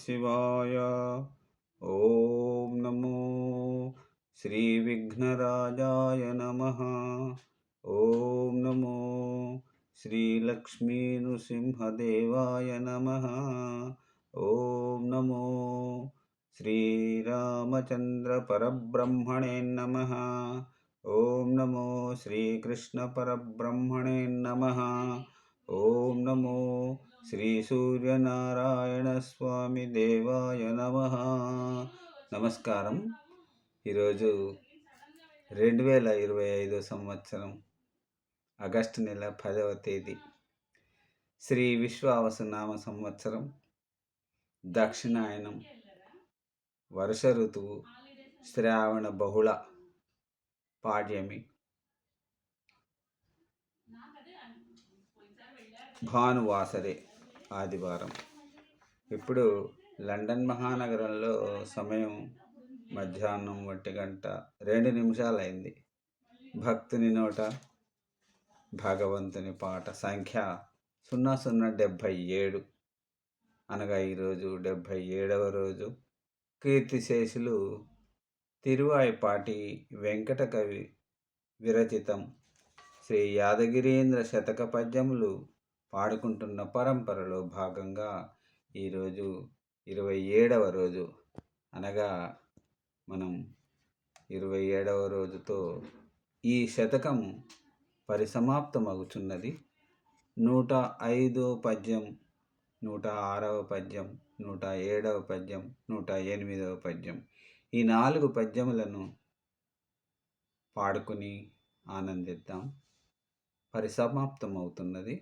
शिवाय। ॐ नमो श्रीविघ्नराजाय नमः। ॐ नमो श्रीलक्ष्मीनृसिंहदेवाय नमः। ॐ नमो श्रीरामचन्द्रपरब्रह्मणे नमः। ॐ नमो श्रीकृष्णपरब्रह्मणे नमः। ఓం నమో శ్రీ సూర్యనారాయణ స్వామి దేవాయ నమః. నమస్కారం. ఈరోజు 2025 సంవత్సరం ఆగస్టు నెల 10వ తేదీ, శ్రీ విశ్వావసునామ సంవత్సరం, దక్షిణాయనం, వర్ష ఋతువు, శ్రావణ బహుళ పాడ్యమి, భానువాసరే, ఆదివారం. ఇప్పుడు లండన్ మహానగరంలో సమయం మధ్యాహ్నం 1:02 అయింది. భక్తుని నోట భగవంతుని పాట సంఖ్య 0077, అనగా ఈరోజు 77వ రోజు. కీర్తిశేషులు తిరువాయిపాటి వెంకట కవి విరచితం శ్రీ యాదగిరీంద్ర శతక పద్యములు పాడుకుంటున్న పరంపరలో భాగంగా ఈరోజు 27వ రోజు, అనగా మనం 27వ రోజుతో ఈ శతకము పరిసమాప్తమగుచున్నది. 105వ పద్యం, 106వ పద్యం, 107వ పద్యం, 108వ పద్యం, ఈ 4 పద్యములను పాడుకుని ఆనందిద్దాం. పరిసమాప్తమవుతున్నది.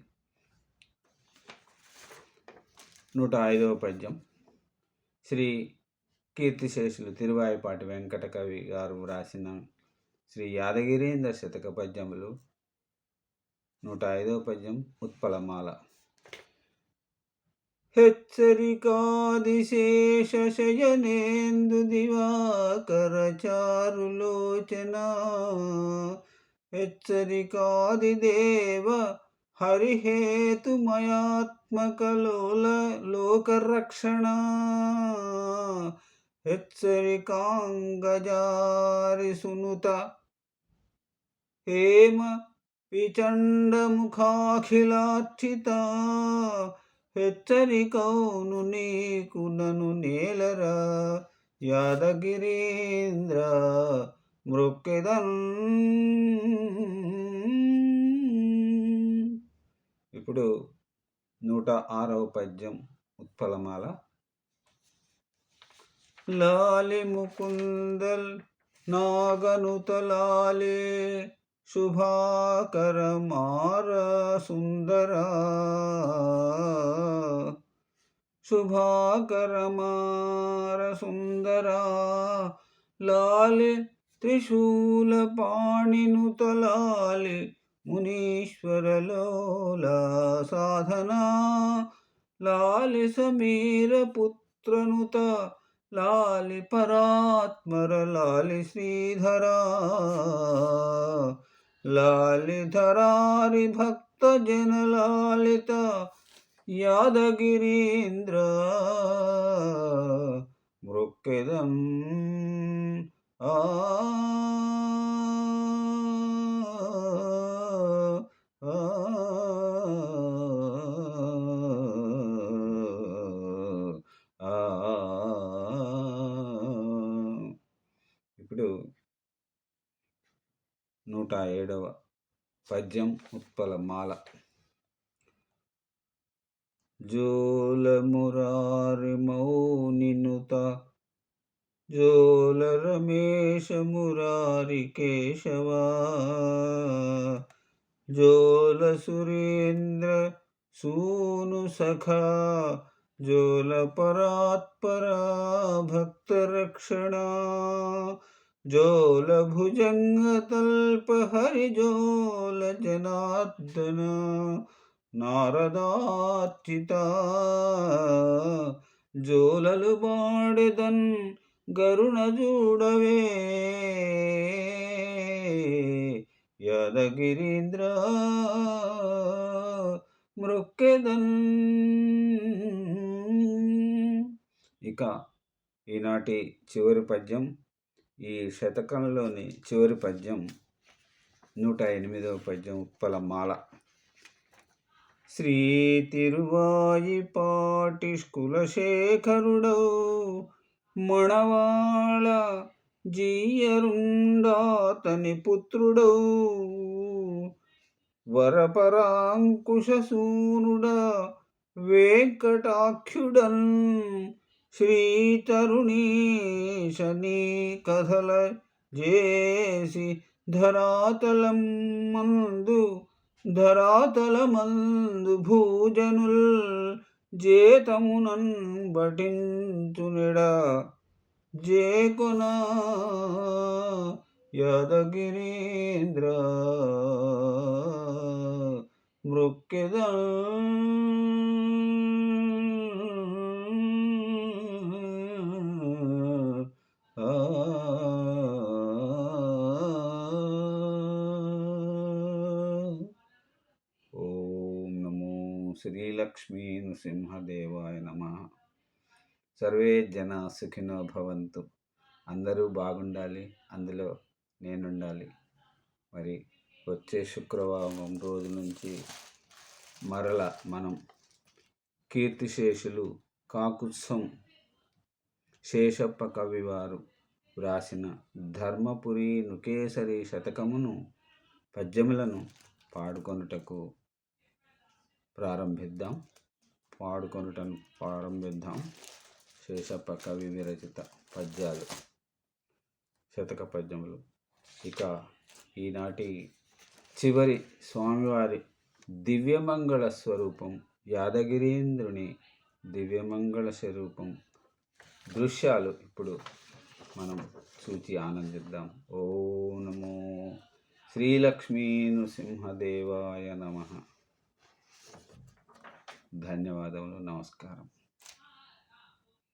105వ పద్యం. శ్రీ కీర్తిశేషులు తిరువాయిపాటి వెంకట కవి గారు వ్రాసిన శ్రీ యాదగిరీంద్ర శతక పద్యములు. 105వ పద్యం ఉత్పలమాల. హెచ్చరికాదిశేష శయనేందు దివాకర చారులోచన, హెచ్చరికాదిదేవ హరిహేతుమయాత్మకలోల లోకరక్షణ, హెచ్చరికాంగజారి సునుత హేమ విచండముఖాఖిలార్చిత, హెచ్చరికౌను నీకు నను నేలరా యాదగిరీంద్ర మృక్కెదన్. ఇప్పుడు 106వ పద్యం ఉత్పలమాల. లాలి ముకుందల్ నాగనుతలాలే శుభాకర మార సుందరా, శుభాకర మార సుందరా, లాలి త్రిశూల పాణినుతలాలి మునీశ్వరలోల సాధనా, లాలి సమీర పుత్రనుత లాలి పరాత్మర లాలి శ్రీధరా, లాలి ధరారి భక్త జన లాలిత యాదగిరీంద్ర మృక్కెదం. ఆ ఇప్పుడు 107వ పద్యం ఉత్పలమాల. జోల మురారి మౌనినుత జోల రమేశ మురారి కేశవా, జోల సురేంద్ర సూను సఖా, జోల పరాత్పరా భక్తరక్షణ, జోల భుజంగ తల్ప హరి జోల జనార్దన నారదార్చిత, జోలలు బాడెదన్ గరుణ జూడవే యాదగిరీంద్ర మృక్కెదన్. ఇక ఈనాటి చివరి పద్యం, ఈ శతకంలోని చివరి పద్యం 108వ పద్యం, ఉత్పలమాల. శ్రీ తిరువాయిపాటి కులశేఖరుడౌ మణవాళ జీయరుండాతని పుత్రుడౌ వరపరాంకుశసూనుడ వెంకటాఖ్యుడన్ శ్రీతరుణీశ నీ కథల జేసి ధరాతలమందు భూజనుల్ జేతమునన్ బటించునిడ జేకొన యాదగిరీంద్ర మృక్కెద. ఓం నమో శ్రీలక్ష్మీ నృసింహదేవాయ నమః. సర్వే జన సుఖినో భవంతు. అందరూ బాగుండాలి, అందులో నేనుండాలి. మరి వచ్చే శుక్రవారం రోజు నుంచి మరల మనం కీర్తిశేషులు కాకుత్సం శేషప్ప కవివారు వ్రాసిన ధర్మపురి నుకేసరి శతకమును పద్యములను పాడుకొనుటకు ప్రారంభిద్దాం. శేషప్ప కవి విరచిత పద్యాలు, శతక పద్యములు. ఇక ఈనాటి చివరి స్వామివారి దివ్యమంగళ స్వరూపం, యాదగిరీంద్రుని దివ్యమంగళ స్వరూపం దృశ్యాలు ఇప్పుడు మనం చూచి ఆనందిద్దాం. ఓం నమో శ్రీలక్ష్మీ నృసింహదేవాయ నమః. ధన్యవాదములు. నమస్కారం.